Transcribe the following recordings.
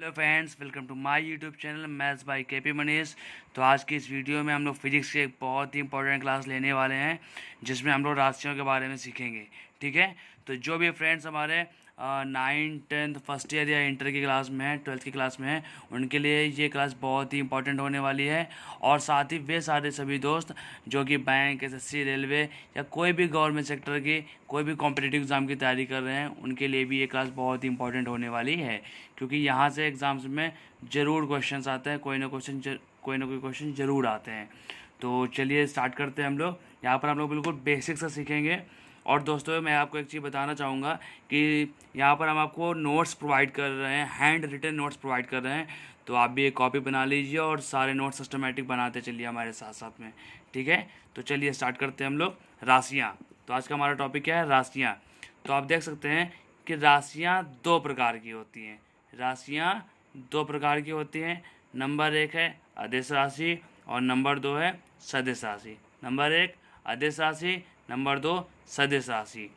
Hello friends, welcome to my YouTube channel maths by KP Manish. तो आज की इस वीडियो में हम लोग फिजिक्स की एक बहुत ही इंपॉर्टेंट क्लास लेने वाले हैं, जिसमें हम लोग राशियों के बारे में सीखेंगे। ठीक है, तो जो भी फ्रेंड्स हमारे 9th 10th फर्स्ट ईयर या इंटर की क्लास में है, 12th की क्लास में है, उनके लिए ये क्लास बहुत ही इंपॉर्टेंट होने वाली है। और साथ ही वे सारे सभी दोस्त जो कि बैंक, एसएससी, रेलवे या कोई भी गवर्नमेंट सेक्टर की कोई भी कॉम्पिटिटिव एग्ज़ाम की तैयारी कर रहे हैं, उनके लिए भी ये क्लास बहुत ही इंपॉर्टेंट होने वाली है। क्योंकि यहाँ से एग्ज़ाम्स में ज़रूर क्वेश्चंस आते हैं, कोई ना कोई क्वेश्चन ज़रूर आते हैं। तो चलिए स्टार्ट करते हैं हम लोग। यहाँ पर हम लोग बिल्कुल बेसिक से सीखेंगे। और दोस्तों, मैं आपको एक चीज़ बताना चाहूँगा कि यहाँ पर हम आपको नोट्स प्रोवाइड कर रहे हैं, हैंड रिटन नोट्स प्रोवाइड कर रहे हैं। तो आप भी एक कॉपी बना लीजिए और सारे नोट्स सिस्टमेटिक बनाते चलिए हमारे साथ साथ में। ठीक है, तो चलिए स्टार्ट करते हैं हम लोग। राशियाँ। तो आज का हमारा टॉपिक क्या है? राशियाँ। तो आप देख सकते हैं कि राशियाँ दो प्रकार की होती हैं। राशियाँ दो प्रकार की होती हैं। नंबर एक है अदिश राशि और नंबर दो है सदिश राशि। नंबर एक अदिश राशि, नंबर दो सदिश राशि।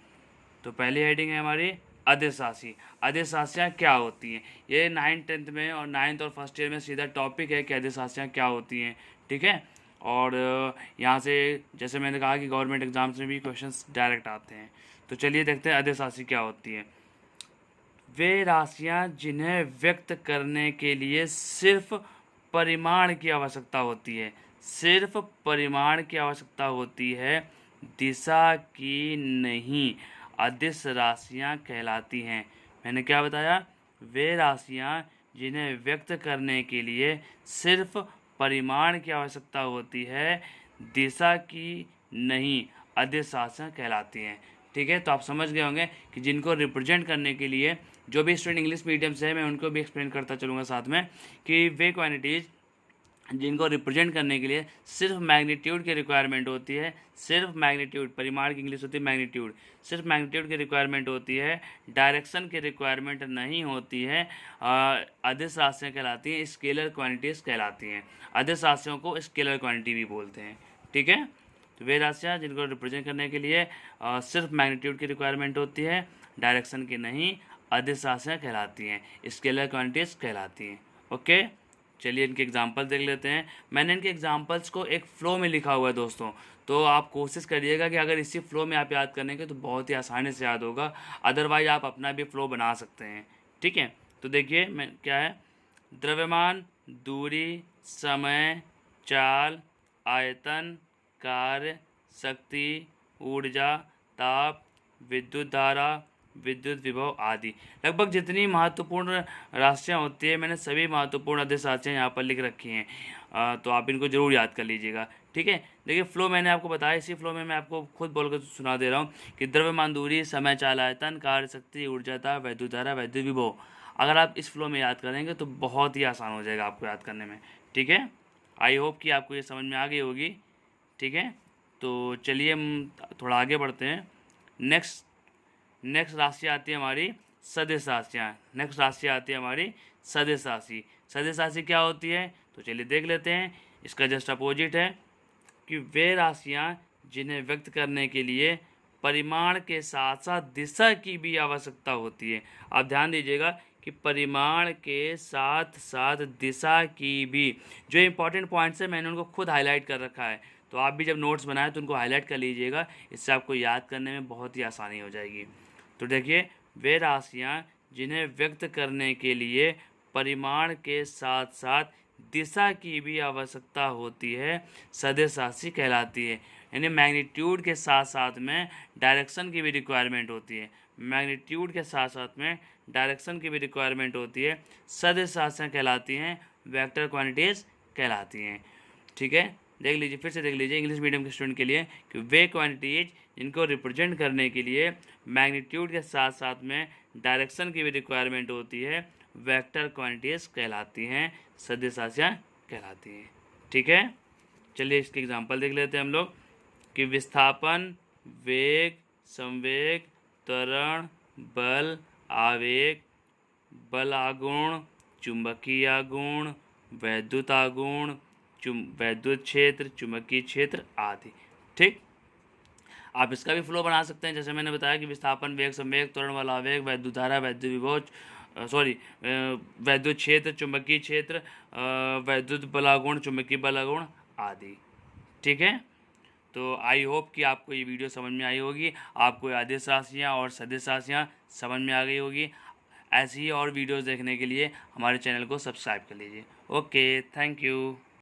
तो पहली हेडिंग है हमारी अदिश राशि। अदिश राशियाँ क्या होती हैं? ये 9th 10th में और 9th और फर्स्ट ईयर में सीधा टॉपिक है कि अदिश राशियाँ क्या होती हैं। ठीक है, और यहाँ से जैसे मैंने कहा कि गवर्नमेंट एग्जाम्स में भी क्वेश्चंस डायरेक्ट आते हैं। तो चलिए देखते हैं अदिश राशि क्या होती है। वे राशियाँ जिन्हें व्यक्त करने के लिए सिर्फ परिमाण की आवश्यकता होती है। सिर्फ परिमाण की आवश्यकता होती है, दिशा की नहीं, अदिश राशियाँ कहलाती हैं। मैंने क्या बताया? वे राशियाँ जिन्हें व्यक्त करने के लिए सिर्फ परिमाण की आवश्यकता होती है, दिशा की नहीं, अदिश राशियाँ कहलाती हैं। ठीक है, तो आप समझ गए होंगे कि जिनको रिप्रेजेंट करने के लिए जो भी स्टूडेंट इंग्लिश मीडियम से है, मैं उनको भी एक्सप्लेन करता चलूँगा साथ में कि वे क्वांटिटीज़ जिनको रिप्रेजेंट करने के लिए सिर्फ मैग्नीट्यूड की रिक्वायरमेंट होती है। सिर्फ मैग्नीट्यूड, परिमाण की इंग्लिश होती है मैग्नीट्यूड। सिर्फ मैग्नीट्यूड की रिक्वायरमेंट होती है, डायरेक्शन की रिक्वायरमेंट नहीं होती है। अदिश राशियाँ कहलाती हैं, स्केलर क्वांटिटीज़ कहलाती हैं। अदिश राशियों को स्केलर क्वांटिटी भी बोलते हैं। ठीक है, तो वे राशियाँ जिनको रिप्रेजेंट करने के लिए सिर्फ मैग्नीट्यूड की रिक्वायरमेंट होती है, डायरेक्शन की नहीं, अदिश राशियाँ कहलाती हैं, स्केलर क्वांटिटीज़ कहलाती हैं। ओके, चलिए इनके एग्जांपल देख लेते हैं। मैंने इनके एग्जांपल्स को एक फ़्लो में लिखा हुआ है दोस्तों, तो आप कोशिश करिएगा कि अगर इसी फ्लो में आप याद करेंगे तो बहुत ही आसानी से याद होगा। अदरवाइज आप अपना भी फ़्लो बना सकते हैं। ठीक है, तो देखिए मैं क्या है, द्रव्यमान, दूरी, समय, चाल, आयतन, कार्य, शक्ति, ऊर्जा, ताप, विद्युत धारा, विद्युत विभव आदि। लगभग जितनी महत्वपूर्ण राशियाँ होती है, मैंने सभी महत्वपूर्ण अदिश राशियाँ यहाँ पर लिख रखी हैं। तो आप इनको ज़रूर याद कर लीजिएगा। ठीक है, देखिए फ्लो मैंने आपको बताया, इसी फ्लो में मैं आपको खुद बोलकर सुना दे रहा हूँ कि द्रव्यमान, दूरी, समय, चाल, आयतन, कार्य, शक्ति, ऊर्जा, ताप, विद्युत धारा, विद्युत विभव। अगर आप इस फ्लो में याद करेंगे तो बहुत ही आसान हो जाएगा आपको याद करने में। ठीक है, आई होप कि आपको ये समझ में आ गई होगी। ठीक है, तो चलिए हम थोड़ा आगे बढ़ते हैं। नेक्स्ट राशि आती है हमारी सदिश राशियाँ। नेक्स्ट राशि आती है हमारी सदिश राशि। सदिश राशि क्या होती है? तो चलिए देख लेते हैं। इसका जस्ट अपोजिट है कि वे राशियाँ जिन्हें व्यक्त करने के लिए परिमाण के साथ साथ दिशा की भी आवश्यकता होती है। आप ध्यान दीजिएगा कि परिमाण के साथ साथ दिशा की भी, जो इंपॉर्टेंट पॉइंट्स है मैंने उनको खुद हाईलाइट कर रखा है। तो आप भी जब नोट्स बनाएं तो उनको हाईलाइट कर लीजिएगा, इससे आपको याद करने में बहुत ही आसानी हो जाएगी। तो देखिए, वे राशियाँ जिन्हें व्यक्त करने के लिए परिमाण के साथ साथ दिशा की भी आवश्यकता होती है, सदिश राशि कहलाती है। यानी मैग्नीट्यूड के साथ साथ में डायरेक्शन की भी रिक्वायरमेंट होती है। मैग्नीट्यूड के साथ साथ में डायरेक्शन की भी रिक्वायरमेंट होती है, सदिश राशियाँ कहलाती हैं, वेक्टर क्वांटिटीज़ कहलाती हैं। ठीक है, देख लीजिए, फिर से देख लीजिए इंग्लिश मीडियम के स्टूडेंट के लिए कि वे क्वांटिटीज जिनको रिप्रेजेंट करने के लिए मैग्नीट्यूड के साथ साथ में डायरेक्शन की भी रिक्वायरमेंट होती है, वेक्टर क्वांटिटीज कहलाती हैं, सदिश राशियाँ कहलाती हैं। ठीक है, चलिए इसके एग्जांपल देख लेते हैं हम लोग कि विस्थापन, वेग, संवेग, त्वरण, बल, आवेग, बल आघूर्ण, चुंबकीय आघूर्ण, वैद्युत आघूर्ण, वैद्युत क्षेत्र, चुंबकीय क्षेत्र आदि। ठीक, आप इसका भी फ्लो बना सकते हैं। जैसे मैंने बताया कि विस्थापन, वेग, संवेग, त्वरण, बल, आवेग, वैद्युत धारा, वैद्युत विभव, सॉरी वैद्युत क्षेत्र, चुंबकीय क्षेत्र, वैद्युत बलागुण, चुंबकीय बलागुण आदि। ठीक है, तो आई होप कि आपको ये वीडियो समझ में आई होगी, आपको अदिश राशियाँ और सदिश राशियाँ समझ में आ गई होगी। ऐसी ही और वीडियोस देखने के लिए हमारे चैनल को सब्सक्राइब कर लीजिए। Okay, thank you.